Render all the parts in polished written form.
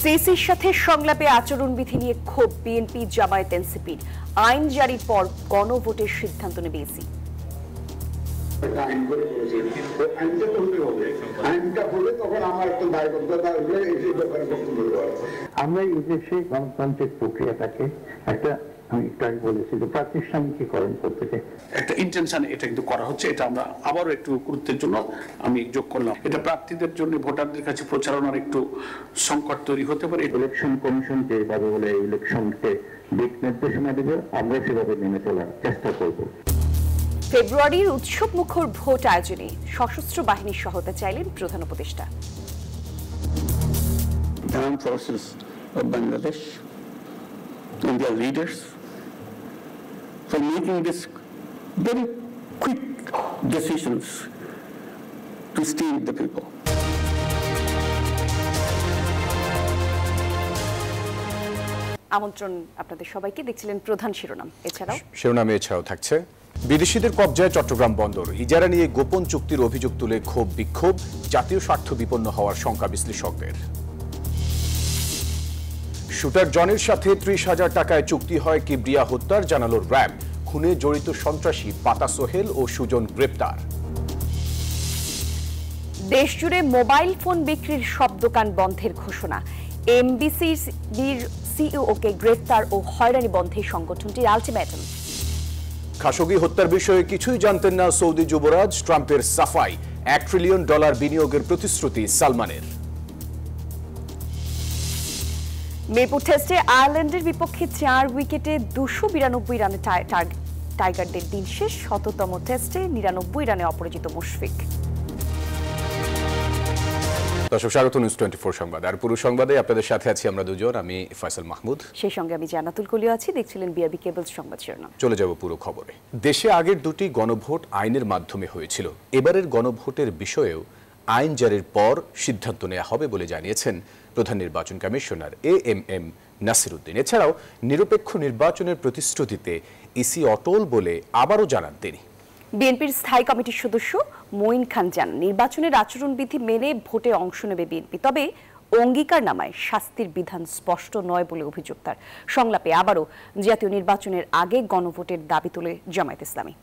সিসির সাথে সংলাপে আচরণবিধি নিয়ে ক্ষোভ বিএনপি জামায়াত এনসিপির। আইন জারির পর গণভোটের সিদ্ধান্ত নেবে ইসি। আমরা এই দেশে গণতান্ত্রিক প্রক্রিয়াটাকে একটা প্রাতিষ্ঠানিকীকরণ করতে চাই। একটা ইন্টেনশন এটা কিন্তু করা হচ্ছে, এটা আমরা আবারও একটু গুরুত্বের জন্য আমি যোগ করলাম। এটা প্রার্থীদের জন্য ভোটারদের কাছে প্রচারণার একটু সংকট তৈরি হতে পারে। ইলেকশন কমিশন যেভাবে বলে ইলেকশনকে দিক নির্দেশনা দেবে, আমরা সেভাবে মেনে চলার চেষ্টা করব। ফেব্রুয়ারির উৎসব মুখর ভোট আয়োজনে সশস্ত্র বাহিনীর সহায়তা চাইলেন প্রধান উপদেষ্টা। Armed Forces of Bangladesh and their leaders for making this very quick decisions to stay with the people. আমন্ত্রণ আপনাদের সবাইকে। দেখছিলেন প্রধান শিরোনাম। এছাড়াও থাকছে বিদেশিদের কবজায় চট্টগ্রাম বন্দর, ইজারা নিয়ে গোপন চুক্তির অভিযোগ তুলে ক্ষোভ বিক্ষোভ, জাতীয় স্বার্থ বিপন্ন হওয়ার শঙ্কা বিশ্লেষকদের। শুটার জনের সাথে ৩০,০০০ টাকায় চুক্তি হয় কিবরিয়া হত্যার, জানালো র্যাব। খুনে জড়িত সন্ত্রাসী পাতা সোহেল ও সুজন গ্রেপ্তার। দেশজুড়ে মোবাইল ফোন বিক্রির সব দোকান বন্ধের ঘোষণা। এমবিসির সিইওকে গ্রেফতার ও হয়রানি বন্ধে সংগঠনটির আলটিমেটাম। খাশোগি হত্যার বিষয়ে কিছুই জানতেন না সৌদি যুবরাজ, ট্রাম্পের সাফাই। $1 ট্রিলিয়ন বিনিয়োগের প্রতিশ্রুতি সালমানের। মিরপুর টেস্টে আয়ারল্যান্ডের বিপক্ষে 4 উইকেটে 292 রানে টাইগারদের দিন শেষ। 100তম টেস্টে 99 রানে অপরাজিত মুশফিক। দর্শক, স্বাগত নিউজ 24 সংবাদ। আর পুরো সংবাদে আপনাদের সাথে আছি আমরা দুজন, আমি ফয়সাল মাহমুদ, সেই সঙ্গে আমি জান্নাতুল কলিও আছি। দেখছিলেন বিআরবি কেবলস সংবাদ শিরোনাম। চলে যাব পুরো খবরে। দেশে আগের দুটি গণভোট আইনের মাধ্যমে হয়েছিল। এবারের গণভোটের বিষয়েও আইন জারির পর সিদ্ধান্ত নেওয়া হবে বলে জানিয়েছেন প্রধান নির্বাচন কমিশনার এএমএম নাসিরউদ্দিন। এছাড়াও নিরপেক্ষ নির্বাচনের প্রতিশ্রুতিতে ইসি অটল বলে আবারও জানান তিনি। বিএনপির স্থায়ী কমিটির সদস্য মঈন খান জানান, নির্বাচনের আচরণবিধি মেনে ভোটে অংশ নেবে বিএনপি, তবে অঙ্গীকারনামায় শাস্তির বিধান স্পষ্ট নয় বলে অভিযোগ তার। সংলাপে আবারও জাতীয় নির্বাচনের আগে গণভোটের দাবি তোলে জামায়াত ইসলামী।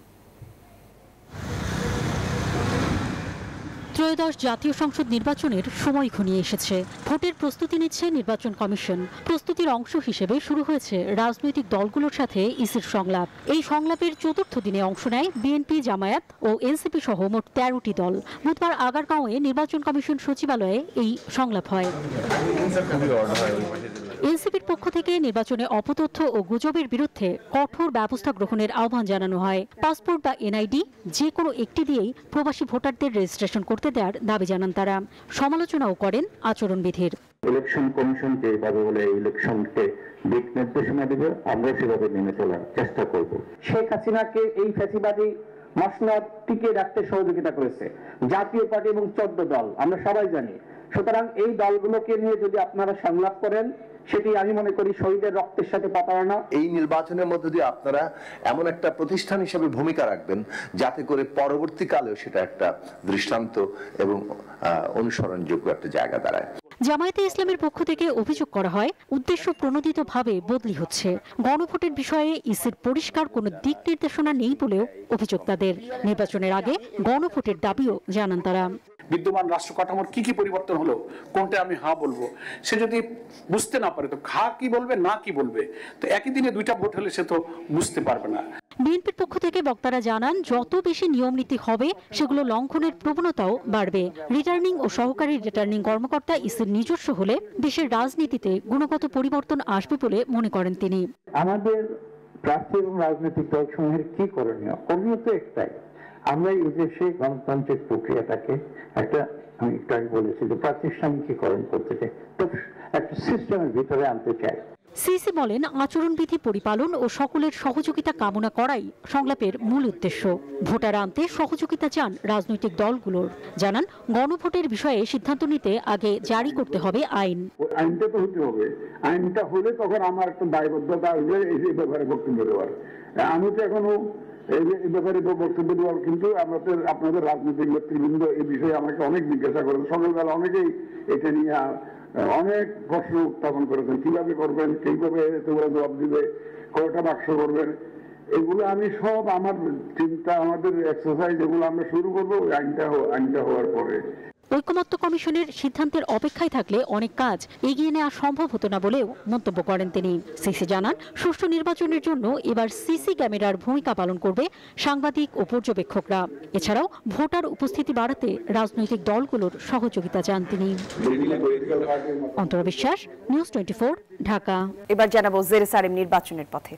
ত্রয়োদশ জাতীয় সংসদ নির্বাচনের সময় ঘনিয়ে এসেছে। ভোটের প্রস্তুতি নিচ্ছে নির্বাচন কমিশন। প্রস্তুতির অংশ হিসেবে শুরু হয়েছে রাজনৈতিক দলগুলোর সাথে ইসির সংলাপ। এই সংলাপের চতুর্থ দিনে অংশ নেয় বিএনপি, জামায়াত ও এনসিপি সহ মোট 13টি দল। বুধবার আগারগাঁওয়ে নির্বাচন কমিশন সচিবালয়ে এই সংলাপ হয়। এনসিপির পক্ষ থেকে নির্বাচনে অপতথ্য ও গুজবের বিরুদ্ধে কঠোর ব্যবস্থা গ্রহণের আহ্বান জানানো হয়। পাসপোর্ট বা এনআইডি যে কোনো একটি দিয়েই প্রবাসী ভোটারদের রেজিস্ট্রেশন করতে দেওয়ার দাবি জানান তারা। সমালোচনাও করেন আচরণবিধির। ইলেকশন কমিশন যেভাবে বলে ইলেকশনকে দিক নির্দেশনা দেবে, আমরা সেভাবে মেনে চলার চেষ্টা করব। শেখ হাসিনাকে এই ফ্যাসিবাদী মসনদ টিকিয়ে রাখতে সহযোগিতা করেছে জাতীয় পার্টি এবং 14 দল, আমরা সবাই জানি। সুতরাং এই দলগুলোকে নিয়ে যদি আপনারা সংলাপ করেন, সেটি আমি মনে করি শহীদের রক্তের সাথে প্রতারণা। এই নির্বাচনের মধ্যে দিয়ে আপনারা এমন একটা প্রতিষ্ঠান হিসেবে ভূমিকা রাখবেন যাতে করে পরবর্তীকালেও সেটা একটা দৃষ্টান্ত এবং অনুসরণযোগ্য একটা জায়গা দাঁড়ায়। জামায়াতে ইসলামের পক্ষ থেকে অভিযোগ করা হয়, উদ্দেশ্য প্রণোদিতভাবে বদলি হচ্ছে। গণভোটের বিষয়ে ইসির পরিষ্কার কোনো দিক নির্দেশনা নেই বলেও অভিযোগ তাদের। নির্বাচনের আগে গণভোটের দাবিও জানান তারা। বিদ্যমান রাষ্ট্র কাঠামোর কি কি পরিবর্তন হলো, কোনটা আমি হ্যাঁ বলবো, সে যদি বুঝতে না পারে তো খা কি বলবে না কি বলবে, তো একই দিনে দুইটা ভোট হলে সে তো বুঝতে পারবে না। বিএনপির পক্ষ থেকে বক্তারা জানান, যত বেশি নিয়ম নীতি হবে সেগুলো লঙ্ঘনের প্রবণতাও বাড়বে। রিটার্নিং ও সহকারী রিটার্নিং কর্মকর্তা ইসির নিজস্ব হলে দেশের রাজনীতিতে গুণগত পরিবর্তন আসবে বলে মনে করেন তিনি। আমাদের প্রার্থী এবং রাজনৈতিক দলসমূহের কি করণীয়? করণীয় তো একটাই, আমরা এই দেশে গণতান্ত্রিক প্রক্রিয়াটাকে প্রাতিষ্ঠানিকীকরণ করতে চাই, একটা সিস্টেমের ভিতরে আনতে চাই। সিসি বলেন, আচরণবিধি পরিপালন ও সকলের সহযোগিতা কামনা করাই সংলাপের মূল উদ্দেশ্য। ভোটার আনতে সহযোগিতা চান রাজনৈতিক দলগুলোর। জানান, গণভোটের বিষয়ে সিদ্ধান্ত নিতে আগে জারি করতে হবে আইন। আইনটা তো হতে হবে, আইনটা হলে তখন আমার একটা দায়বদ্ধতা আসবে এই ব্যাপারে বক্তব্য দেওয়ার। আমি তো এখনো এই ব্যাপারে বক্তব্য দেওয়ার, কিন্তু আপনাদের রাজনৈতিক নেতৃবৃন্দ এই বিষয়ে আমাকে অনেক জিজ্ঞাসা করেন। সকালবেলা অনেকেই এটা নিয়ে অনেক প্রশ্ন উত্থাপন করেছেন, কিভাবে করবেন, কিভাবে তোমরা জবাব দিবে, কয়টা বাক্স করবেন। এগুলো আমি সব আমার চিন্তা, আমাদের এক্সারসাইজ, এগুলো আমরা শুরু করবো আইনটা হওয়ার পরে। ঐকমত্য কমিশনের সিদ্ধান্তের অপেক্ষায় থাকলে অনেক কাজ এগিয়ে নেওয়া সম্ভব হতো না বলেও মন্তব্য করেন তিনি। সিসি জানান, সুষ্ঠু নির্বাচনের জন্য এবার সিসি ক্যামেরার ভূমিকা পালন করবে সাংবাদিক ও পর্যবেক্ষকরা। এছাড়াও ভোটার উপস্থিতি বাড়াতে রাজনৈতিক দলগুলোর সহযোগিতা চান তিনি। অন্তরা বিশ্বাস, নিউজ 24, ঢাকা। এবার জানাবো জেরুসালেম নির্বাচনের পথে।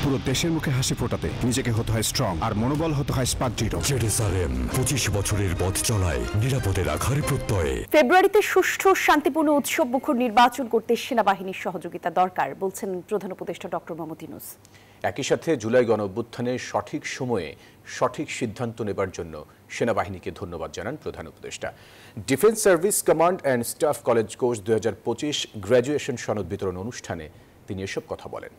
পুরো দেশের মুখে হাসি ফোটাতে নিজেকে হতে হয় স্ট্রং, আর মনোবল হতে হয় স্পার্ক জিরো। জেরুসালেম 25 বছরের পথ চলায় নিরাপদে রাখার প্রত্যয়ে। ফেব্রুয়ারিতে সুষ্ঠু শান্তিপূর্ণ উৎসব মুখর নির্বাচন করতে সেনাবাহিনীর সহযোগিতা দরকার বলছেন প্রধান উপদেষ্টা ডক্টর মোহাম্মদ ইউনূস। একই সাথে জুলাই গণঅভ্যুত্থানে সঠিক সময়ে সঠিক সিদ্ধান্ত নেবার জন্য সেনাবাহিনীকে ধন্যবাদ জানান প্রধান উপদেষ্টা। Defence service command and staff college course 2025 graduation সনদ বিতরণ অনুষ্ঠানে তিনি এসব কথা বলেন।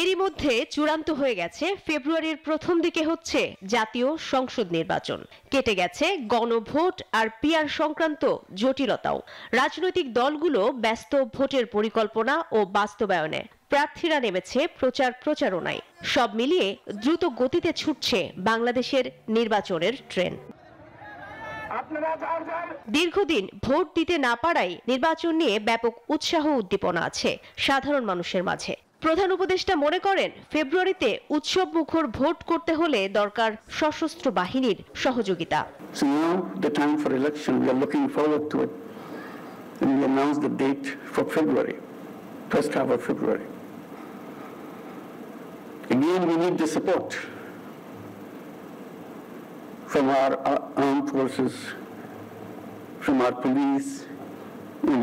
এরই মধ্যে চূড়ান্ত হয়ে গেছে ফেব্রুয়ারির প্রথম দিকে হচ্ছে জাতীয় সংসদ নির্বাচন। কেটে গেছে গণভোট আর পিআর সংক্রান্ত জটিলতাও। রাজনৈতিক দলগুলো ব্যস্ত ভোটের পরিকল্পনা ও বাস্তবায়নে। প্রার্থীরা নেমেছে প্রচারণায়। সব মিলিয়ে দ্রুত গতিতে ছুটছে বাংলাদেশের নির্বাচনের ট্রেন। দীর্ঘদিন ভোট দিতে না পারায় নির্বাচন নিয়ে ব্যাপক উৎসাহ উদ্দীপনা আছে সাধারণ মানুষের মাঝে। প্রধান উপদেষ্টা মনে করেন, ফেব্রুয়ারিতে উৎসব মুখর ভোট করতে হলে দরকার সশস্ত্র বাহিনীর সহযোগিতা। So now the time for election, we are looking forward to it. And we announced the date for February, first half of February. Again, we need the support from our armed forces, from our police,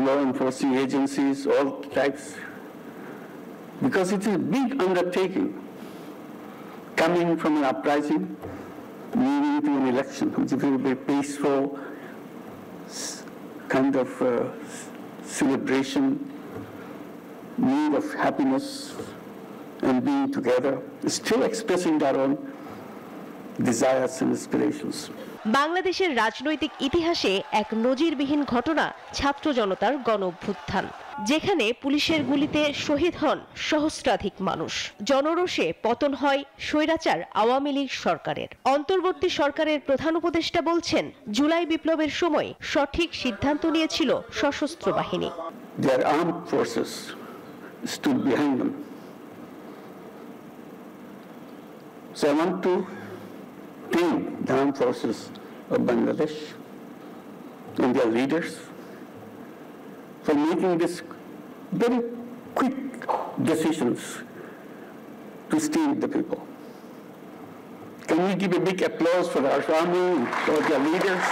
law enforcing agencies, all types. Because it is a big undertaking coming from an uprising, moving to an election, which will be peaceful, kind of celebration, mood of happiness and being together, still expressing our own desires and aspirations. বাংলাদেশের রাজনৈতিক ইতিহাসে এক নজিরবিহীন ঘটনা ছাত্র জনতার গণঅভ্যুত্থান, যেখানে পুলিশের গুলিতে শহীদ হন সহস্রাধিক মানুষ। জনরোষে পতন হয় স্বৈরাচার আওয়ামী লীগ সরকারের। অন্তর্বর্তী সরকারের প্রধান উপদেষ্টা বলছেন, জুলাই বিপ্লবের সময় সঠিক সিদ্ধান্ত নিয়েছিল সশস্ত্র বাহিনী। Their armed forces stood behind them. So I want to thank the armed forces of Bangladesh and their leaders for making this very quick decisions to stay with the people. Can we give a big applause for our army, for their leaders,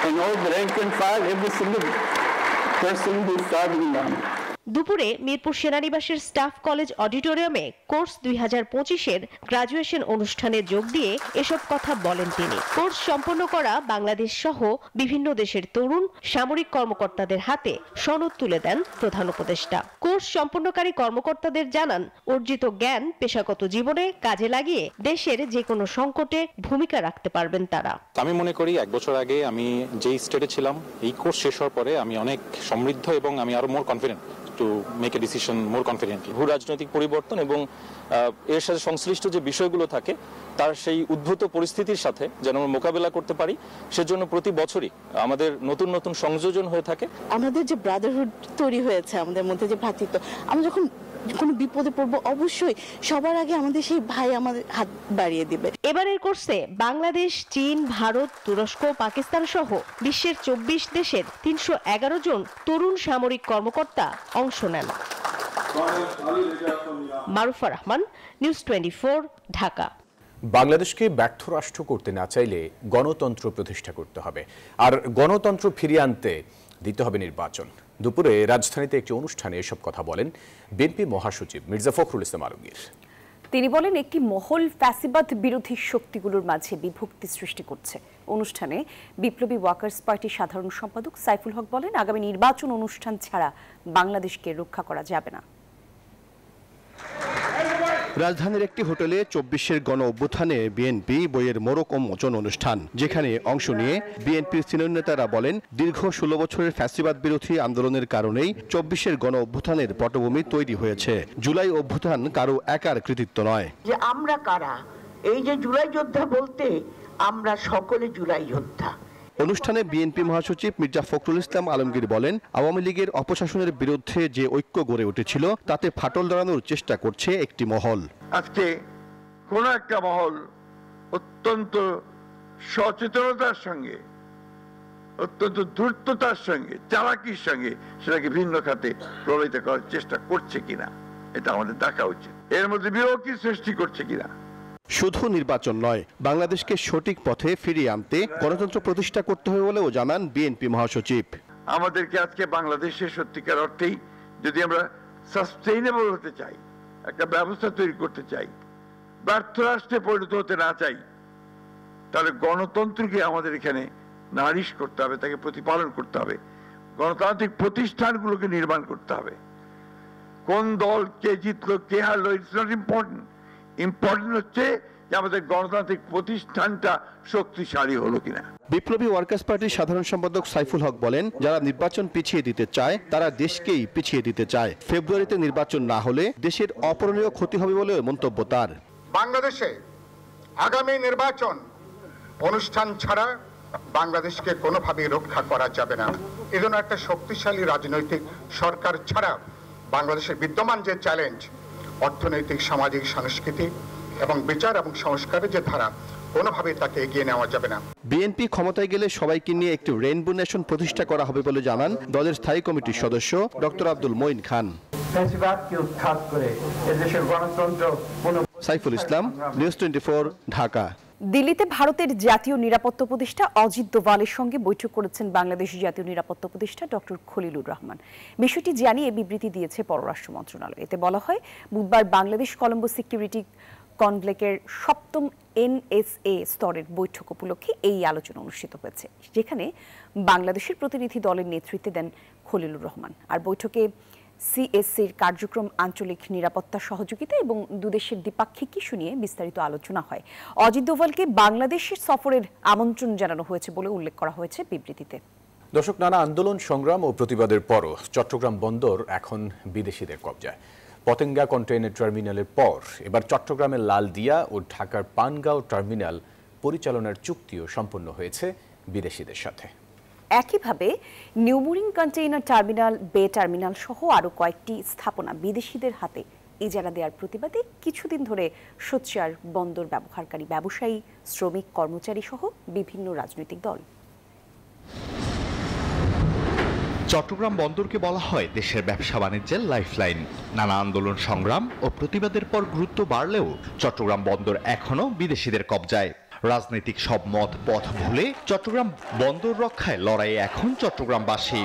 and all the rank and file, every single person who is serving in the army. দুপুরে Mirpur সেনানিবাসের staff college অডিটোরিয়ামে course 2025-এর graduation অনুষ্ঠানে যোগ দিয়ে এসব কথা বলেন তিনি। Course সম্পন্ন করা বাংলাদেশ সহ বিভিন্ন দেশের তরুণ সামরিক কর্মকর্তাদের হাতে সনদ তুলে দেন প্রধান উপদেষ্টা। কোর্স সম্পন্নকারী কর্মকর্তাদের জানান, অর্জিত জ্ঞান পেশাগত জীবনে কাজে লাগিয়ে দেশের যে কোনো সংকটে ভূমিকা রাখতে পারবেন তারা। আমি মনে করি 1 বছর আগে আমি যেই স্টেটে ছিলাম, এই কোর্স শেষ হওয়ার পরে আমি অনেক সমৃদ্ধ এবং আমি আরো মোর confident to make a decision more confidently. ভূ রাজনৈতিক পরিবর্তন এবং এর সাথে সংশ্লিষ্ট যে বিষয়গুলো থাকে তার সেই উদ্ভূত পরিস্থিতির সাথে যেন আমরা মোকাবেলা করতে পারি, সেজন্য প্রতি বছরই আমাদের নতুন নতুন সংযোজন হয়ে থাকে। আমাদের যে ব্রাদারহুড তৈরি হয়েছে, আমাদের মধ্যে যে ভ্রাতৃত্ব, আমরা যখন কোনো বিপদে পড়বো অবশ্যই সবার আগে আমাদের সেই ভাই আমাদের হাত বাড়িয়ে দিবে। এবারের কোর্সে বাংলাদেশ, চীন, ভারত, তুরস্ক, পাকিস্তান সহ বিশ্বের 24 দেশের 311 জন তরুণ সামরিক কর্মকর্তা অংশ নেন। মারুফা রহমান, নিউজ 24, ঢাকা। বাংলাদেশকে ব্যর্থ রাষ্ট্র করতে না চাইলে গণতন্ত্র প্রতিষ্ঠা করতে হবে, আর গণতন্ত্র ফিরিয়ে আনতে দিতে হবে নির্বাচন। দুপুরে রাজধানীতে একটি অনুষ্ঠানে এসব কথা বলেন বিএনপি মহাসচিব মির্জা ফখরুল ইসলাম আলমগীর। তিনি বলেন, একটি মহল ফ্যাসিবাদ বিরোধী শক্তিগুলোর মাঝে বিভক্তি সৃষ্টি করছে। অনুষ্ঠানে বিপ্লবী ওয়ার্কার্স পার্টির সাধারণ সম্পাদক সাইফুল হক বলেন, আগামী নির্বাচন অনুষ্ঠান ছাড়া বাংলাদেশকে রক্ষা করা যাবে না। রাজধানীর একটি হোটেলে ২৪শের গণ অভ্যুত্থানে বিএনপি বইয়ের মোড়ক উন্মোচন অনুষ্ঠান, যেখানে অংশ নিয়ে বিএনপির সিনিয়র নেতারা বলেন, দীর্ঘ ১৬ বছরের ফ্যাসিবাদ বিরোধী আন্দোলনের কারণেই ২৪শের গণ অভ্যুত্থানের পটভূমি তৈরি হয়েছে। জুলাই অভ্যুত্থান কারো একার কৃতিত্ব নয়। যে আমরা কারা, এই যে জুলাই যোদ্ধা বলতে আমরা সকলে জুলাই যোদ্ধা। অনুষ্ঠানে বিএনপি মহাসচিব মির্জা ফখরুল ইসলাম আলমগীর বলেন, আওয়ামী লীগের অপশাসনের বিরুদ্ধে যে ঐক্য গড়ে উঠেছিল তাতে ফাটল ধরানোর চেষ্টা করছে একটি মহল। আজকে কোন একটা মহল অত্যন্ত সচেতনতার সঙ্গে, অত্যন্ত দ্রুততার সঙ্গে, চালাকির সঙ্গে সেটাকে ভিন্ন খাতে প্রভাবিত করার চেষ্টা করছে কিনা এটা আমাদের দেখা উচিত। এর মধ্যে বিরোধী সৃষ্টি করছে কিনা। শুধু নির্বাচন নয়, বাংলাদেশকে সঠিক পথে ফিরিয়ে আনতে গণতন্ত্র প্রতিষ্ঠা করতে হবে বলেও জানান বিএনপি মহাসচিব। আমাদেরকে আজকে বাংলাদেশের সত্যিকার অর্থেই যদি আমরা সাস্টেইনেবল হতে চাই, একটা ব্যবস্থা তৈরি করতে চাই, ব্যর্থ রাষ্ট্রে পরিণত হতে না চাই, তাহলে গণতন্ত্রকে আমাদের এখানে নারিশ করতে হবে, তাকে প্রতিপালন করতে হবে, গণতান্ত্রিক প্রতিষ্ঠানগুলোকে নির্মাণ করতে হবে। কোন দল কে জিতলো কে হারলো ইটস নট ইম্পর্টেন্ট। ইম্পর্টেন্ট হচ্ছে যে আমাদের গণতান্ত্রিক প্রতিষ্ঠানটা শক্তিশালী হলো কিনা। বিপ্লবী ওয়ার্কার্স পার্টির সাধারণ সম্পাদক সাইফুল হক বলেন, যারা নির্বাচন পিছিয়ে দিতে চায় তারা দেশকেই পিছিয়ে দিতে চায়। ফেব্রুয়ারিতে নির্বাচন না হলে দেশের অপূরণীয় ক্ষতি হবে বলে মন্তব্য তার। বাংলাদেশে আগামী নির্বাচন অনুষ্ঠান ছাড়া বাংলাদেশকে কোনোভাবেই রক্ষা করা যাবে না। এজন্য একটা শক্তিশালী রাজনৈতিক সরকার ছাড়া বাংলাদেশের বিদ্যমান যে চ্যালেঞ্জ, অর্থনৈতিক, সামাজিক, সাংস্কৃতিক এবং বিচার এবং সংস্কারের যে ধারা, কোনোভাবেই তাকে এগিয়ে নেওয়া যাবে না। বিএনপি ক্ষমতায় গেলে সবাইকে নিয়ে একটি রেইনবো নেশন প্রতিষ্ঠা করা হবে বলে জানান দলের স্থায়ী কমিটির সদস্য ডক্টর আব্দুল মঈন খান। সাইফুল ইসলাম, নিউজ 24, ঢাকা। দিল্লিতে ভারতের জাতীয় নিরাপত্তা উপদেষ্টা অজিত দোভালের সঙ্গে বৈঠক করেছেন বাংলাদেশের জাতীয় নিরাপত্তা উপদেষ্টা ডক্টর খলিলুর রহমান। বিষয়টি জানিয়ে বিবৃতি দিয়েছে পররাষ্ট্র মন্ত্রণালয়। এতে বলা হয়, বুধবার বাংলাদেশ কলম্বো সিকিউরিটি কনভ্লেকের ৭ম NSA স্তরের বৈঠক উপলক্ষে এই আলোচনা অনুষ্ঠিত হয়েছে, যেখানে বাংলাদেশের প্রতিনিধি দলের নেতৃত্বে দেন খলিলুর রহমান। আর বৈঠকে CSCর কার্যক্রম, আঞ্চলিক নিরাপত্তা সহযোগিতা এবং দুদেশের দ্বিপাক্ষিক ইস্যু নিয়ে বিস্তারিত আলোচনা হয়। অজিত দোভালকে বাংলাদেশের সফরের আমন্ত্রণ জানানো হয়েছে বলে উল্লেখ করা হয়েছে বিবৃতিতে। দর্শক, নানা আন্দোলন, সংগ্রাম ও প্রতিবাদের পরও চট্টগ্রাম বন্দর এখন বিদেশিদের কবজায়। পতেঙ্গা কন্টেইনার টার্মিনালের পর এবার চট্টগ্রামের লালদিয়া ও ঢাকার পানগাঁও টার্মিনাল পরিচালনার চুক্তিও সম্পন্ন হয়েছে বিদেশিদের সাথে। একইভাবে নিউমুরিং কন্টেইনার টার্মিনাল, বে টার্মিনাল সহ আরও কয়েকটি স্থাপনা বিদেশিদের হাতে ইজারা দেওয়ার প্রতিবাদে কিছুদিন ধরে সোচ্চার বন্দর ব্যবহারকারী ব্যবসায়ী, শ্রমিক, কর্মচারী সহ বিভিন্ন রাজনৈতিক দল। চট্টগ্রাম বন্দরকে বলা হয় দেশের ব্যবসা বাণিজ্যের লাইফলাইন। নানা আন্দোলন, সংগ্রাম ও প্রতিবাদের পর গুরুত্ব বাড়লেও চট্টগ্রাম বন্দর এখনো বিদেশিদের কবজায়। রাজনৈতিক সব মত পথ ভুলে চট্টগ্রাম বন্দর রক্ষায় লড়াইয়ে এখন চট্টগ্রামবাসী।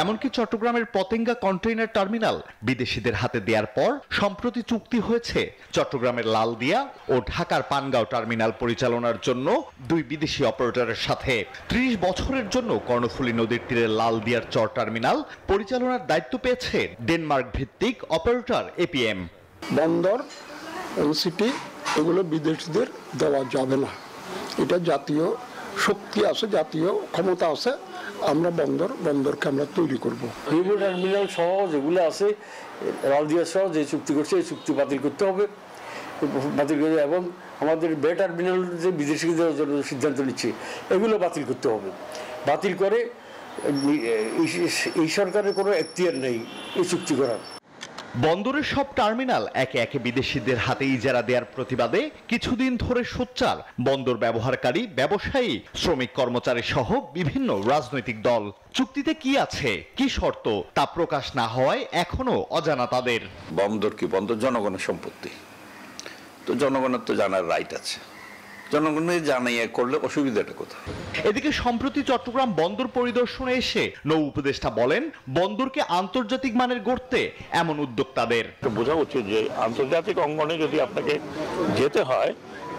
এমনকি চট্টগ্রামের পতেঙ্গা কন্টেইনার টার্মিনাল বিদেশিদের হাতে দেওয়ার পর সম্প্রতি চুক্তি হয়েছে চট্টগ্রামের লালদিয়া ও ঢাকার পানগাঁও টার্মিনাল পরিচালনার জন্য দুই বিদেশি অপারেটরের সাথে। ৩০ বছরের জন্য কর্ণফুলী নদীর তীরের লালদিয়ার চর টার্মিনাল পরিচালনার দায়িত্ব পেয়েছে ডেনমার্ক ভিত্তিক অপারেটর APM। বন্দর, সিটি, এগুলো বিদেশিদের দেওয়া যাবে না। এটা জাতীয় শক্তি আছে, জাতীয় ক্ষমতা আছে। আমরা বন্দরকে আমরা তৈরি করব। নিউমুরিং টার্মিনাল সহ যেগুলো আছে, লালদিয়া সহ যে চুক্তি করছে, এই চুক্তি বাতিল করতে হবে, এবং আমাদের বে টার্মিনাল যে বিদেশিদের দেওয়ার জন্য সিদ্ধান্ত নিচ্ছে, এগুলো বাতিল করতে হবে। বাতিল করে এই সরকারের কোনো এখতিয়ার নেই এই চুক্তি করার। বন্দরের সব টার্মিনাল একে একে বিদেশিদের হাতে ইজারা দেওয়ার প্রতিবাদে কিছুদিন ধরে সোচ্চার বন্দর ব্যবহারকারী, ব্যবসায়ী, শ্রমিক, কর্মচারী সহ বিভিন্ন রাজনৈতিক দল। চুক্তিতে কি আছে, কি শর্ত, তা প্রকাশ না হওয়ায় এখনো অজানা তাদের। বন্দর কি? বন্দর জনগণের সম্পত্তি, তো জনগণের তো জানার রাইট আছে। জনগণকে জানাইয়া করলে অসুবিধাটা কোথায়? এদিকে সম্প্রতি চট্টগ্রাম বন্দর পরিদর্শনে এসে নৌ উপদেষ্টা বলেন, বন্দরকে আন্তর্জাতিক মানের গড়তে এমন উদ্যোগ তাদের। বোঝা উচিত যে আন্তর্জাতিক অঙ্গনে যদি আপনাকে যেতে হয়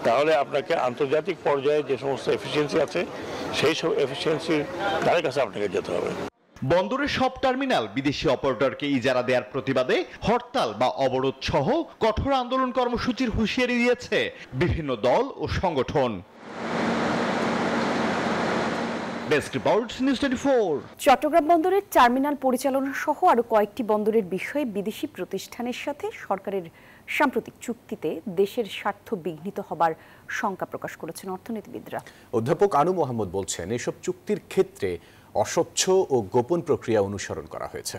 তাহলে আপনাকে আন্তর্জাতিক পর্যায়ে যে সমস্ত এফিসিয়েন্সি আছে সেই সব এফিসিয়েন্সির ধারে কাছে আপনাকে যেতে হবে। বন্দরের সব টার্মিনাল বিদেশি অপারেটরকে ইজারা দেওয়ার প্রতিবাদে হরতাল বা অবরোধ সহ কঠোর আন্দোলন কর্মসূচির হুঁশিয়ারি দিয়েছে বিভিন্ন দল ও সংগঠন। Desk report, news 24। চট্টগ্রাম বন্দরের টার্মিনাল পরিচালনা সহ আরো কয়েকটি বন্দরের বিষয়ে বিদেশি প্রতিষ্ঠানের সাথে সরকারের সাম্প্রতিক চুক্তিতে দেশের স্বার্থ বিঘ্নিত হবার শঙ্কা প্রকাশ করেছেন অর্থনীতিবিদরা। অধ্যাপক আনু মোহাম্মদ বলছেন, এসব চুক্তির ক্ষেত্রে অস্বচ্ছ ও গোপন প্রক্রিয়া অনুসরণ করা হয়েছে।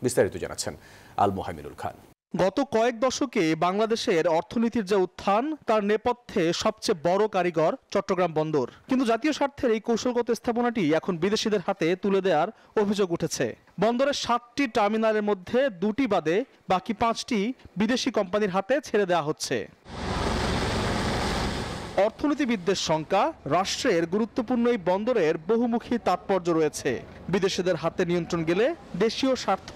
বিস্তারিত জানাচ্ছেন আল মোহামিনুল খান। গত কয়েক দশকে বাংলাদেশের অর্থনীতির যে উত্থান, তার নেপথ্যে সবচেয়ে বড় কারিগর চট্টগ্রাম বন্দর। কিন্তু জাতীয় স্বার্থের এই কৌশলগত স্থাপনাটি এখন বিদেশিদের হাতে তুলে দেওয়ার অভিযোগ উঠেছে। বন্দরের 7টি টার্মিনালের মধ্যে 2টি বাদে বাকি 5টি বিদেশি কোম্পানির হাতে ছেড়ে দেওয়া হচ্ছে। অর্থনীতিবিদদের শঙ্কা, রাষ্ট্রের গুরুত্বপূর্ণ এই বন্দরের বহুমুখী তাৎপর্য রয়েছে। বিদেশিদের হাতে নিয়ন্ত্রণ গেলে দেশীয় স্বার্থ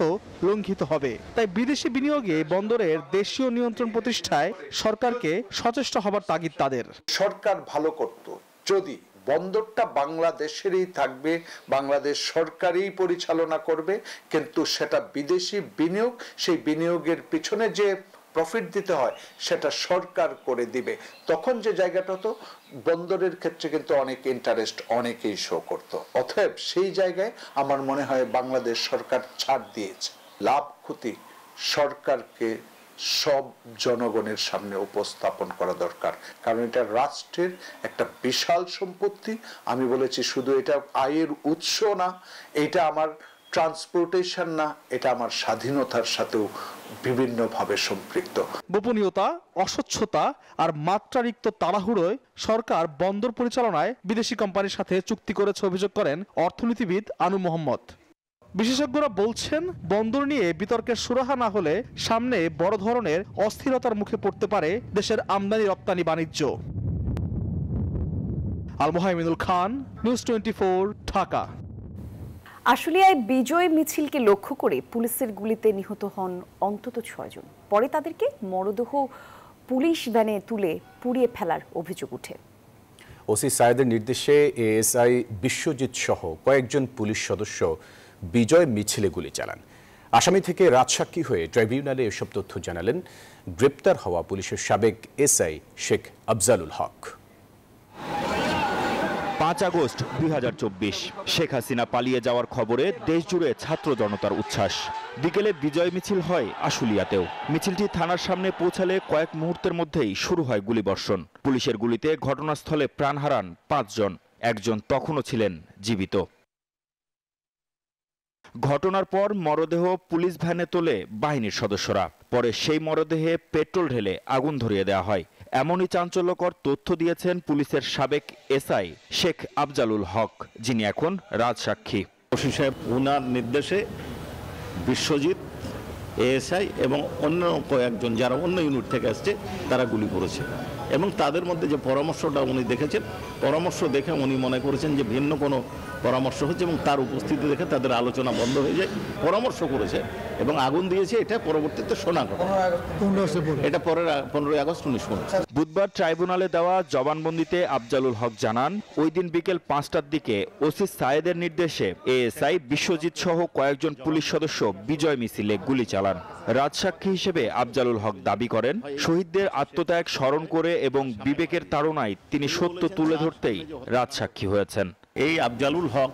লঙ্ঘিত হবে। তাই বিদেশি বিনিয়োগে বন্দরের দেশীয় নিয়ন্ত্রণ প্রতিষ্ঠায় সরকারকে সচেষ্ট হবার তাগিদ তাদের। সরকার ভালো করত যদি বন্দরটা বাংলাদেশেরই থাকবে, বাংলাদেশ সরকারই পরিচালনা করবে, কিন্তু সেটা বিদেশি বিনিয়োগ, সেই বিনিয়োগের পিছনে যে প্রফিট দিতে হয় সেটা সরকার করে দিবে। তখন যে জায়গাটা তো বন্দরের ক্ষেত্রে কিন্তু অনেক ইন্টারেস্ট অনেকেই শো করত। অতএব সেই জায়গায় আমার মনে হয় বাংলাদেশ সরকার ছাড় দিয়েছে। লাভ ক্ষতি সরকারকে সব জনগণের সামনে উপস্থাপন করা দরকার, কারণ এটা রাষ্ট্রের একটা বিশাল সম্পত্তি। আমি বলেছি শুধু এটা আয়ের উৎস না, এটা আমার ট্রান্সপোর্টেশন না, এটা আমার স্বাধীনতার সাথেও বিভিন্নভাবে সম্পৃক্ত। গোপনীয়তা, অস্বচ্ছতা আর মাত্রাতিরিক্ত তাড়াহুড়োয় সরকার বন্দর পরিচালনায় বিদেশি কোম্পানির সাথে চুক্তি করেছে অভিযোগ করেন অর্থনীতিবিদ আনু মোহাম্মদ। বিশেষজ্ঞরা বলছেন, বন্দর নিয়ে বিতর্কের সুরাহা না হলে সামনে বড় ধরনের অস্থিরতার মুখে পড়তে পারে দেশের আমদানি রপ্তানি বাণিজ্য। আল মোহামিনুল খান, নিউজ 24, ঢাকা। আশুলিয়ায় বিজয় মিছিলকে লক্ষ্য করে পুলিশের গুলিতে নিহত হন অন্তত 6 জন। পরে তাদেরকে মরদেহ পুলিশ ভ্যানে তুলে পুড়িয়ে ফেলার অভিযোগ ওঠে। ওসি সায়েদের নির্দেশে এএসআই বিশ্বজিৎ সহ কয়েকজন পুলিশ সদস্য বিজয় মিছিলে গুলি চালান। আসামি থেকে রাজসাক্ষী হয়ে ট্রাইব্যুনালে এসব তথ্য জানালেন গ্রেপ্তার হওয়া পুলিশের সাবেক এসআই শেখ আফজালুল হক। 5 আগস্ট 2024 শেখ হাসিনা পালিয়ে যাওয়ার খবরে দেশজুড়ে ছাত্র জনতার উচ্ছ্বাস। বিকেলে বিজয় মিছিল হয় আশুলিয়াতেও। মিছিলটি থানার সামনে পৌঁছালে কয়েক মুহূর্তের মধ্যেই শুরু হয় গুলিবর্ষণ। পুলিশের গুলিতে ঘটনাস্থলে প্রাণ হারান 5 জন, একজন তখনও ছিলেন জীবিত। ঘটনার পর মরদেহ পুলিশ ভ্যানে তোলে বাহিনীর সদস্যরা। পরে সেই মরদেহে পেট্রোল ঢেলে আগুন ধরিয়ে দেওয়া হয়। এমনই চাঞ্চল্যকর তথ্য দিয়েছেন পুলিশের সাবেক এসআই শেখ আফজালুল হক, যিনি এখন রাজসাক্ষী। ওসি সাহেব ওনার নির্দেশে বিশ্বজিৎ, এএসআই এবং অন্য কয়েকজন যারা অন্য ইউনিট থেকে আসছে তারা গুলি করেছে এবং তাদের মধ্যে যে পরামর্শটা উনি দেখেছেন, পরামর্শ দেখে উনি মনে করেছেন যে ভিন্ন কোনো পরামর্শ হচ্ছে এবং তার উপস্থিতি দেখে তাদের আলোচনা বন্ধ হয়ে যায়। পরামর্শ করেছে এবং আগুন দিয়েছে, এটা পরবর্তীতে শোনা কথা। এটা পরের 15 আগস্ট 1950। বুধবার ট্রাইব্যুনালে দেওয়া জবানবন্দিতে আফজালুল হক জানান, ওই দিন বিকেল 5টার দিকে ওসি সায়েদের নির্দেশে এএসআই বিশ্বজিৎ সহ কয়েকজন পুলিশ সদস্য বিজয় মিছিলে গুলি চালান। রাজসাক্ষী হিসেবে আফজালুল হক দাবি করেন, শহীদদের আত্মত্যাগ স্মরণ করে এবং বিবেকের তাড়নায় তিনি সত্য তুলে ধরতেই রাজসাক্ষী হয়েছেন। এই আফজালুল হক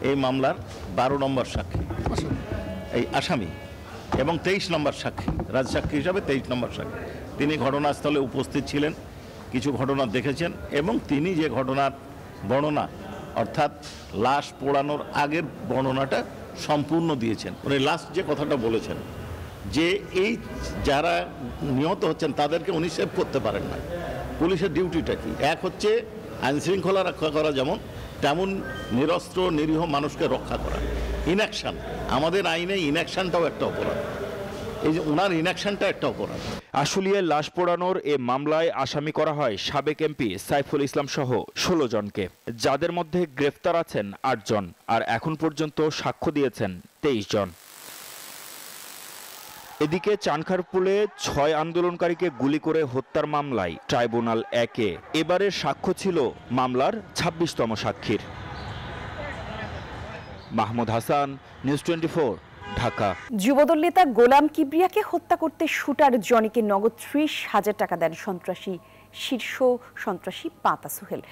এই মামলার 12 নম্বর সাক্ষী, এই আসামি, এবং 23 নম্বর সাক্ষী, রাজসাক্ষী হিসাবে 23 নম্বর সাক্ষী। তিনি ঘটনাস্থলে উপস্থিত ছিলেন, কিছু ঘটনা দেখেছেন এবং তিনি যে ঘটনার বর্ণনা, অর্থাৎ লাশ পোড়ানোর আগের বর্ণনাটা সম্পূর্ণ দিয়েছেন। উনি লাস্ট যে কথাটা বলেছেন যে এই যারা নিহত হচ্ছেন তাদেরকে উনি সেভ করতে পারেন না। পুলিশের ডিউটিটা কি? এক হচ্ছে আইনশৃঙ্খলা রক্ষা করা, যেমন তেমন নিরস্ত্র নিরীহ মানুষকে রক্ষা করা। ইনঅ্যাকশন, আমাদের আইনে ইনঅ্যাকশনটাও একটা অপরাধ। এই যে ওনার ইনঅ্যাকশনটা একটা অপরাধ। আশুলিয়ায় লাশ পোড়ানোর এ মামলায় আসামি করা হয় সাবেক এমপি সাইফুল ইসলাম সহ 16 জনকে, যাদের মধ্যে গ্রেফতার আছেন 8 জন আর এখন পর্যন্ত সাক্ষ্য দিয়েছেন 23 জন। এদিকে চানখারপুলে 6 আন্দোলনকারীকে গুলি করে হত্যার মামলায় ট্রাইব্যুনাল 1-এ এবারের সাক্ষ্য ছিল মামলার 26তম সাক্ষীর। মাহমুদ হাসান, নিউজ 24, ঢাকা। যুবদল নেতা গোলাম কিবরিয়াকে হত্যা করতে শুটার জনিকে নগদ 30,000 টাকা দেন শীর্ষ সন্ত্রাসী পাতা সোহেল।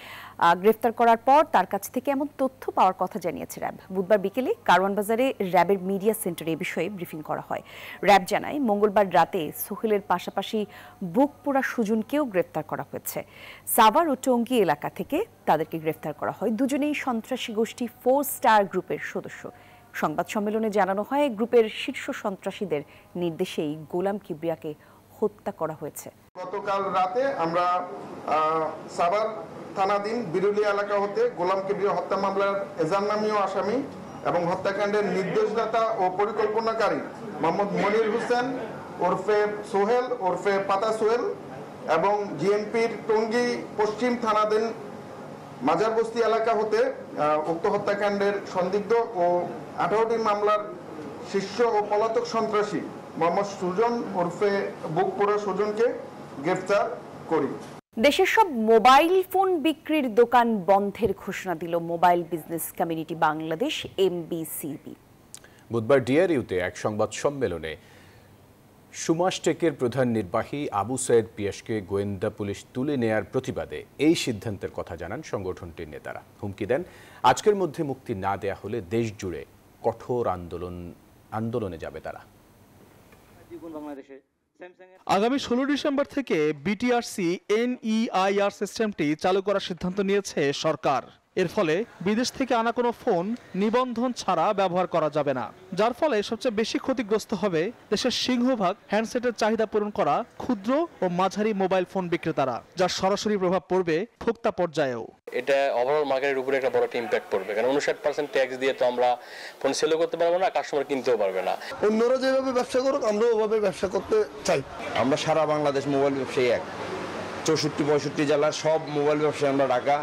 গ্রেফতার করার পর তার কাছ থেকে এমন তথ্য পাওয়ার কথা জানিয়েছে র্যাব। বুধবার বিকেলে কারওয়ান বাজারে র্যাবের মিডিয়া সেন্টারে এ বিষয়ে ব্রিফিং করা হয়। র্যাব জানায় মঙ্গলবার রাতে সোহেলের পাশাপাশি বুকপোড়া সুজনকেও গ্রেফতার করা হয়েছে। সাভার ও টঙ্গী এলাকা থেকে তাদেরকে গ্রেফতার করা হয়। দুজনেই সন্ত্রাসী গোষ্ঠী 4 স্টার গ্রুপের সদস্য। সংবাদ সম্মেলনে জানানো হয় গ্রুপের শীর্ষ সন্ত্রাসীদের নির্দেশেই গোলাম কিবরিয়াকে হত্যা করা হয়েছে। গতকাল রাতে আমরা সাভার থানাধীন বিরুলিয়া এলাকা হতে গোলাম কিবরিয়া হত্যা মামলার এজাহার নামীয় আসামি এবং হত্যাকাণ্ডের নির্দেশদাতা ও পরিকল্পনাকারী মোহাম্মদ মনির হোসেন ওরফে সোহেল ওরফে পাতা সোহেল এবং জিএমপির টঙ্গী পশ্চিম থানাধীন মাজারবস্তি এলাকা হতে উক্ত হত্যাকাণ্ডের সন্দিগ্ধ ও 18টি মামলার শীর্ষ ও পলাতক সন্ত্রাসী মোহাম্মদ সুজন ওরফে বুকপোড়া সুজনকে গ্রেফতার করি। দেশের সব মোবাইল ফোন বিক্রির দোকান বন্ধের ঘোষণা দিল mobile business community Bangladesh MBCB। বুধবার ডিআরইউতে এক সংবাদ সম্মেলনে সুমাসটেকের প্রধান নির্বাহী আবু সাইদ পিয়াসকে গোয়েন্দা পুলিশ তুলে নেয়ার প্রতিবাদে এই সিদ্ধান্তের কথা জানান সংগঠনটির নেতারা। হুমকি দেন আজকের মধ্যে মুক্তি না দেয়া হলে দেশ জুড়ে কঠোর আন্দোলনে যাবে তারা। আগামী 16 ডিসেম্বর থেকে BTRC NEIR সিস্টেমটি চালু করার সিদ্ধান্ত নিয়েছে সরকার। এর ফলে বিদেশ থেকে আনা কোনো ফোন নিবন্ধন ছাড়া ব্যবহার করা যাবে না, যার ফলে সবচেয়ে বেশি ক্ষতিগ্রস্ত হবে দেশের সিংহভাগ হ্যান্ডসেটের চাহিদা পূরণ করা ক্ষুদ্র ও মাঝারি মোবাইল ফোন বিক্রেতারা, যার সরাসরি প্রভাব পড়বে ভোক্তা পর্যায়েও। এটা ওভারঅল মার্কেটের উপরে একটা বড় ইম্প্যাক্ট পড়বে, কারণ 59% ট্যাক্স দিয়ে তো আমরা ফোন সেলও করতে পারবো না, কাস্টমার কিনতেও পারবে না। অন্যরা যেভাবে ব্যবসা করুক আমরা ওভাবে ব্যবসা করতে চাই। আমরা সারা বাংলাদেশ মোবাইল ব্যবসায়ী 64-65 জেলার সব মোবাইল ব্যবসায়ী আমরা ঢাকা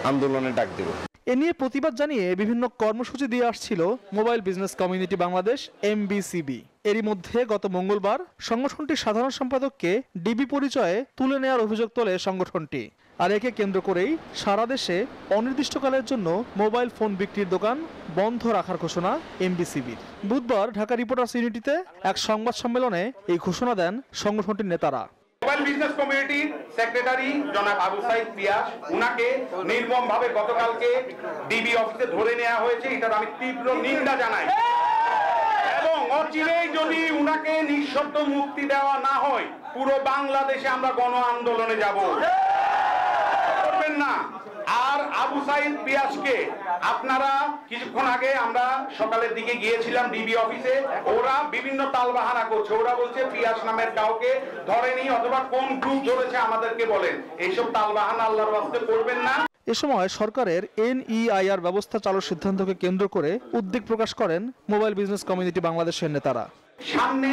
আন্দোলনে ডাক দেব। এ নিয়ে প্রতিবাদ জানিয়ে বিভিন্ন কর্মসূচি দিয়ে আসছিল mobile business community Bangladesh MBCB। এরই মধ্যে গত মঙ্গলবার সংগঠনটির সাধারণ সম্পাদককে ডিবি পরিচয়ে তুলে নেওয়ার অভিযোগ তোলে সংগঠনটি। আর একে কেন্দ্র করেই সারা দেশে অনির্দিষ্টকালের জন্য মোবাইল ফোন বিক্রির দোকান বন্ধ রাখার ঘোষণা MBCBর। বুধবার ঢাকা রিপোর্টার্স ইউনিটিতে এক সংবাদ সম্মেলনে এই ঘোষণা দেন সংগঠনটির নেতারা। মোবাইল বিজনেস কমিউনিটির সেক্রেটারি জনাব আবু সাইদ পিয়াস, উনাকে নির্মমভাবে গতকালকে ডিবি অফিসে ধরে নেওয়া হয়েছে, এটার আমি তীব্র নিন্দা জানাই এবং অচিরেই যদি উনাকে নিঃশর্ত মুক্তি দেওয়া না হয় পুরো বাংলাদেশে আমরা গণ আন্দোলনে যাব। করবেন না। আর আবু সাইদ পিয়াসকে আপনারা কিছুক্ষণ আগে আমরা সকালের দিকে গিয়েছিলাম ডিবি অফিসে, ওরা বিভিন্ন তালবাহানা করছে। ওরা বলছে পিয়াস নামের কাউকে ধরেনি অথবা কোন গ্রুপ ধরেছে আমাদেরকে বলেন। এইসব তালবাহানা আল্লাহর ওয়াস্তে করবেন না। এ সময় সরকারের NEIR ব্যবস্থা চালুর সিদ্ধান্তকে কেন্দ্র করে উদ্বেগ প্রকাশ করেন মোবাইল বিজনেস কমিউনিটি বাংলাদেশের নেতারা। সামনে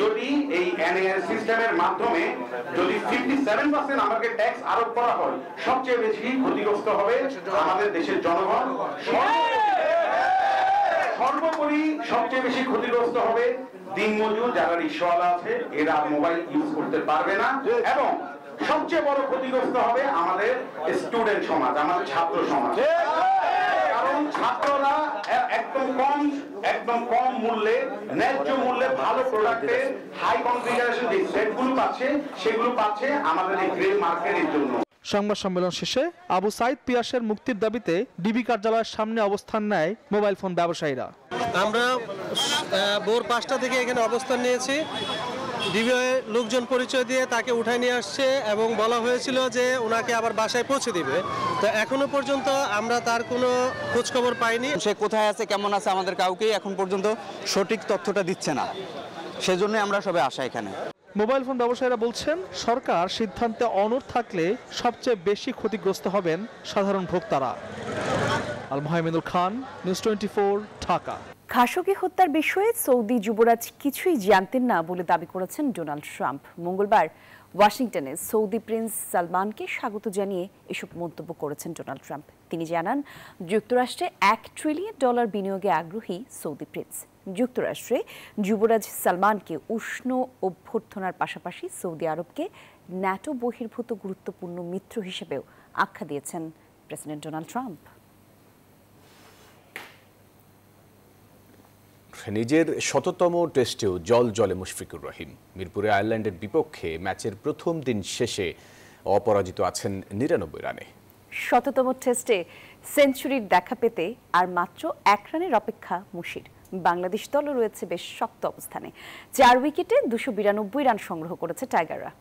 যদি এই NEIR সিস্টেমের মাধ্যমে যদি 57% আমাকে ট্যাক্স আরোপ করা হয়, সবচেয়ে বেশি ক্ষতিগ্রস্ত হবে আমাদের দেশের জনগণ। সর্বোপরি সবচেয়ে বেশি ক্ষতিগ্রস্ত হবে দিনমজুর যারা রিকশাওয়ালা আছে, এরা মোবাইল ইউজ করতে পারবে না এবং সবচেয়ে বড় ক্ষতিগ্রস্ত হবে আমাদের স্টুডেন্ট সমাজ, আমাদের ছাত্র সমাজ। কারণ ছাত্ররা একদম কম মূল্যে, ন্যায্য মূল্যে ভালো প্রোডাক্টের হাই কনফিগারেশন যে সেটগুলো পাচ্ছে সেগুলো পাচ্ছে আমাদের এই গ্রে মার্কেটের জন্য। সংবাদ সম্মেলন শেষে আবু সাইদ পিয়াসের মুক্তির দাবিতে ডিবি কার্যালয়ের সামনে অবস্থান নেয় মোবাইল ফোন ব্যবসায়ীরা। আমরা ভোর 5টা থেকে এখানে অবস্থান নিয়েছি। ডিবিআই লোকজন পরিচয় দিয়ে তাকে উঠায় নিয়ে আসছে এবং বলা হয়েছিল যে ওনাকে আবার বাসায় পৌঁছে দিবে। তো এখনো পর্যন্ত আমরা তার কোনো খোঁজখবর পাইনি। সে কোথায় আছে, কেমন আছে, আমাদের কাউকেই এখন পর্যন্ত সঠিক তথ্যটা দিচ্ছে না। সেজন্য আমরা সবাই আসা এখানে। মোবাইল ফোন ব্যবসায়ীরা বলছেন সরকার সিদ্ধান্তে অনড় থাকলে সবচেয়ে বেশি ক্ষতিগ্রস্ত হবেন সাধারণ ভোক্তারা। আল মোহাম্মদুল খান, নিউজ 24, ঢাকা। খাশোগি হত্যার বিষয়ে সৌদি যুবরাজ কিছুই জানতেন না বলে দাবি করেছেন ডোনাল্ড ট্রাম্প। মঙ্গলবার ওয়াশিংটনে সৌদি প্রিন্স সালমানকে স্বাগত জানিয়ে এসব মন্তব্য করেছেন ডোনাল্ড ট্রাম্প। তিনি জানান, যুক্তরাষ্ট্রে $1 ট্রিলিয়ন বিনিয়োগে আগ্রহী সৌদি প্রিন্স। যুক্তরাষ্ট্রে যুবরাজ সালমানকে উষ্ণ অভ্যর্থনার পাশাপাশি সৌদি আরবকে ন্যাটো বহির্ভূত গুরুত্বপূর্ণ মিত্র হিসেবেও আখ্যা দিয়েছেন প্রেসিডেন্ট ডোনাল্ড ট্রাম্প। নিজের ১০০তম টেস্টেও জলে মুশফিকুর রহিম। মিরপুরে আয়ারল্যান্ডের বিপক্ষে ম্যাচের প্রথম দিন শেষে অপরাজিত আছেন ৯৯ রানে। ১০০তম টেস্টে সেঞ্চুরির দেখা পেতে আর মাত্র ১ রানের অপেক্ষা মুশির। বাংলাদেশ দলও রয়েছে বেশ শক্ত অবস্থানে। ৪ উইকেটে ২৯২ রান সংগ্রহ করেছে টাইগাররা।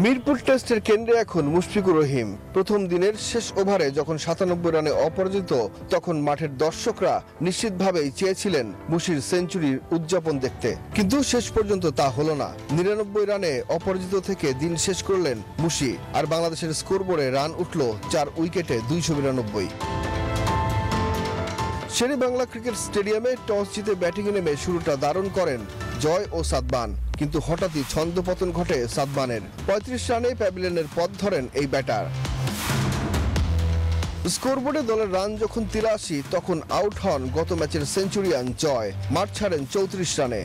মিরপুর টেস্টের কেন্দ্রে এখন মুশফিকুর রহিম। প্রথম দিনের শেষ ওভারে যখন ৯৭ রানে অপরাজিত, তখন মাঠের দর্শকরা নিশ্চিতভাবেই চেয়েছিলেন মুশির সেঞ্চুরির উদযাপন দেখতে, কিন্তু শেষ পর্যন্ত তা হলো না। ৯৯ রানে অপরাজিত থেকে দিন শেষ করলেন মুশি, আর বাংলাদেশের স্কোরবোর্ডে রান উঠল ৪ উইকেটে ২৯২। শেরে বাংলা ক্রিকেট স্টেডিয়ামে টস জিতে ব্যাটিংয়ে নেমে শুরুটা দারুণ করেন জয় ও সাদমান, কিন্তু হঠাৎই ছন্দপতন ঘটে সাদমানের। ৩৫ রানে প্যাভিলিয়নের পথ ধরেন এই ব্যাটার। স্কোরবোর্ডে দলের রান যখন ৮৩, তখন আউট হন গত ম্যাচের সেঞ্চুরিয়ান জয়। মাঠ ছাড়েন ৩৪ রানে।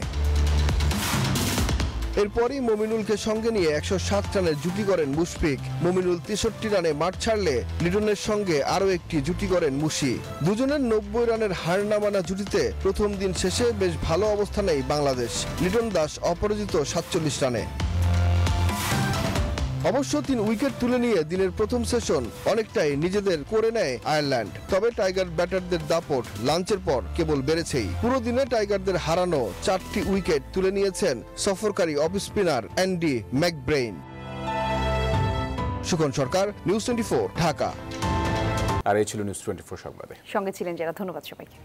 এরপরই মমিনুলকে সঙ্গে নিয়ে ১০৭ রানের জুটি করেন মুশফিক। মমিনুল ৬৩ রানে মাঠ ছাড়লে লিটনের সঙ্গে আরও একটি জুটি করেন মুশি। দুজনের ৯০ রানের হার নামানা জুটিতে প্রথম দিন শেষে বেশ ভালো অবস্থানেই বাংলাদেশ। লিটন দাস অপরাজিত ৪৭ রানে। অবশ্য ৩ উইকেট তুলে নিয়ে দিনের প্রথম সেশন অনেকটাই নিজেদের করে নেয় আয়ারল্যান্ড। তবে টাইগার ব্যাটারদের দাপট লাঞ্চের পর কেবল বেড়েছেই। পুরো দিনে টাইগারদের হারানো ৪টি উইকেট তুলে নিয়েছেন সফরকারী অফ স্পিনার অ্যান্ডি ম্যাকব্রেইন। সুখন সরকার, নিউজ 24, ঢাকা। আর এই ছিল নিউজ 24 সংবাদে। সঙ্গে ছিলেন যারা। ধন্যবাদ সবাইকে।